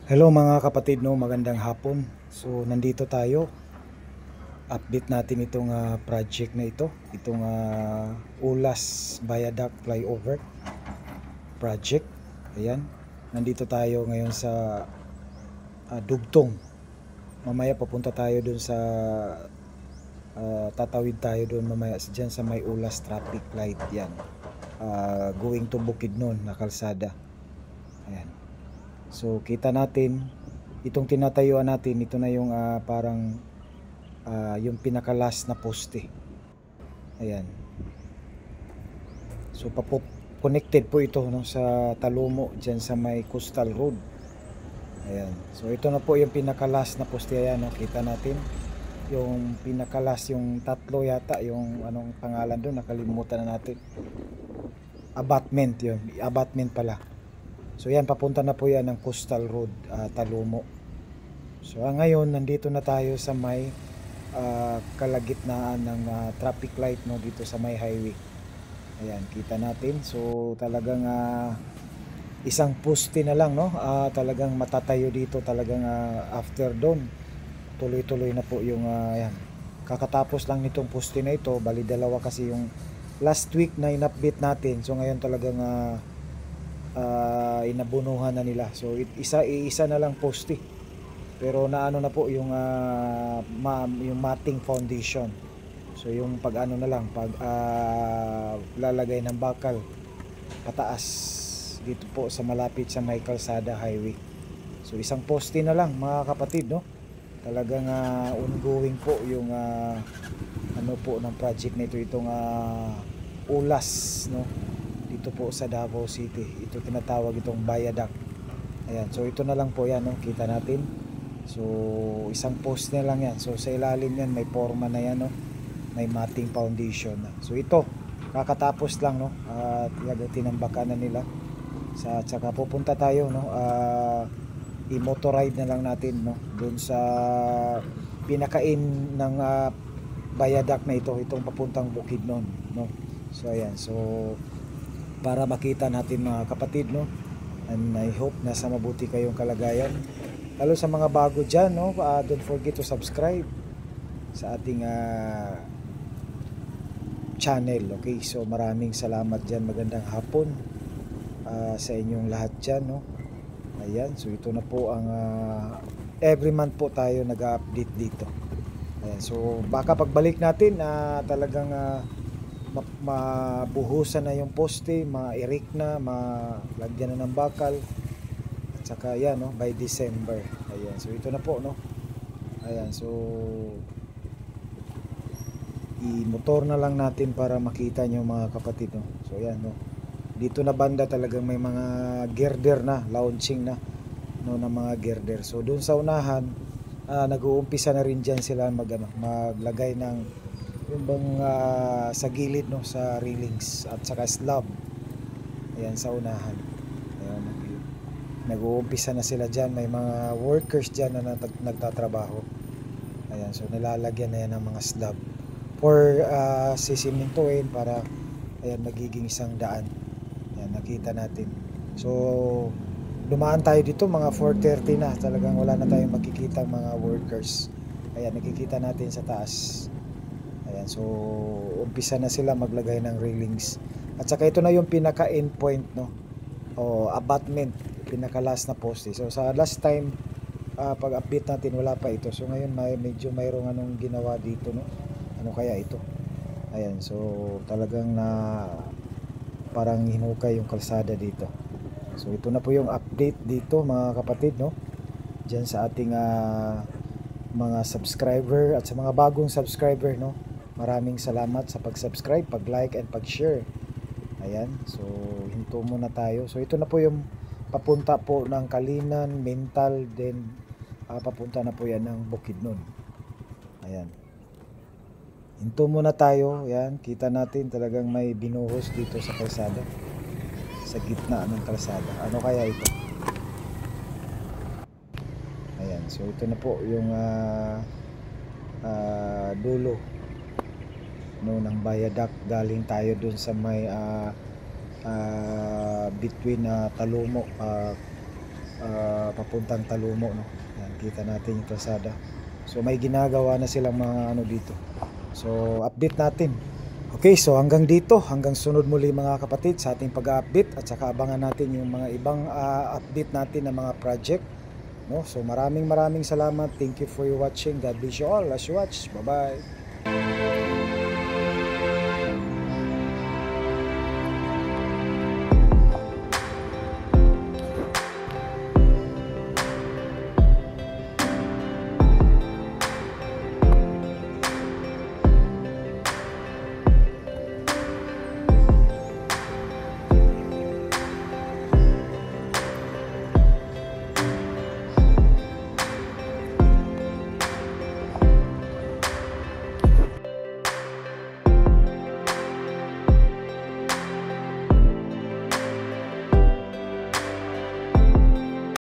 Hello mga kapatid, no, magandang hapon. So nandito tayo, update natin itong project na itong Ulas Viaduct Flyover project. Ayan, nandito tayo ngayon sa Dugtong. Mamaya papunta tayo dun sa tatawid tayo dun mamaya dyan sa may Ulas traffic light. Yan, going to Bukidnon na kalsada. Ayan, so kita natin itong tinatayuan natin. Ito na yung parang yung pinaka-last na poste. Ayan, so connected po ito, no, sa Talumo dyan sa may Coastal Road. Ayan, so ito na po yung pinaka-last na poste. Ayan, no, kita natin yung pinaka-last, yung tatlo yata, yung anong pangalan doon, nakalimutan na natin. Abutment, yun, abutment pala. So yan, papunta na po yan ng Coastal Road, Talumo. So ngayon nandito na tayo sa may kalagitnaan ng traffic light, no, dito sa may highway. Ayan, kita natin. So talagang isang poste na lang, no, talagang matatayo dito talagang after dawn. Tuloy-tuloy na po yung ayan. Kakatapos lang nitong poste na ito, bali dalawa kasi yung last week na in-update natin. So ngayon talagang inabunuhan na nila. So isa na lang poste. Pero naano na po yung yung matting foundation. So yung pag ano na lang, pag lalagay ng bakal pataas dito po sa malapit sa may Kalsada Highway. So isang poste na lang mga kapatid, no. Talagang ongoing po yung ano po ng project na ito, itong Ulas, no, dito po sa Davao City. Ito tinatawag itong viaduct. Ayan, so ito na lang po yan, no, kita natin. So isang post na lang yan. So sa ilalim yan may forma na yan, no, may matting foundation na. So ito kakatapos lang, no, at tinambakan na nila sa tsaka pupunta tayo, no, i-motor ride na lang natin, no, doon sa pinakain ng viaduct na ito, itong papuntang Bukidnon, no. So ayan, so para makita natin mga kapatid, no, and I hope nasa mabuti kayong kalagayan. Lalo sa mga bago dyan, no, don't forget to subscribe sa ating channel. Okay, so maraming salamat dyan. Magandang hapon sa inyong lahat dyan, no. Ayan, so ito na po ang every month po tayo nag-update dito. Ayan, so baka pagbalik natin talagang mabuhusan na yung poste, ma-erect na, malagyan na ng bakal. Saka yan, no, by December. Ayan, so ito na po, no. Ayan, so i-motor na lang natin para makita nyo mga kapatid, no. So ayan, no, dito na banda talagang may mga girder na, launching na, no, ng mga girder. So doon sa unahan nag-uumpisa na rin dyan sila maglagay ng yung bang sa gilid, no, sa railings at saka slab. Ayan, sa unahan. Ayan, nag-uumpisa na sila dyan. May mga workers dyan na nagtatrabaho. Ayan, so nilalagyan na yan ng mga slab for sisimintuin para ayan magiging isang daan. Ayan, nakita natin. So dumaan tayo dito mga 4:30 na, talagang wala na tayong makikita mga workers. Ayan, nakikita natin sa taas. Ayan, so umpisa na sila maglagay ng railings. At saka ito na yung pinaka end point, no, o abutment, pinaka last na poste. So sa last time pag update natin wala pa ito. So ngayon medyo mayroong anong ginawa dito, no. Ano kaya ito? Ayan, so talagang parang hinukay yung kalsada dito. So ito na po yung update dito mga kapatid, no, dyan sa ating mga subscriber at sa mga bagong subscriber, no. Maraming salamat sa pag-subscribe, pag-like and pag-share. Ayan, so hinto muna tayo. So ito na po yung papunta po ng Kalinan, Mental, then papunta na po yan ng Bukidnon. Ayan, hinto muna tayo. Ayan, kita natin talagang may binuhos dito sa kalsada, sa gitna ng kalsada. Ano kaya ito? Ayan, so ito na po yung dulo, no, ng viaduct. Galing tayo dun sa may between Talumo papuntang Talumo, no. Yan, kita natin yung kalsada. So may ginagawa na silang mga ano dito. So update natin. Okay, so hanggang dito, hanggang sunod muli mga kapatid sa ating pag-update, at saka abangan natin yung mga ibang update natin ng mga project, no. So maraming salamat. Thank you for watching. God bless you all as you watch. Bye bye.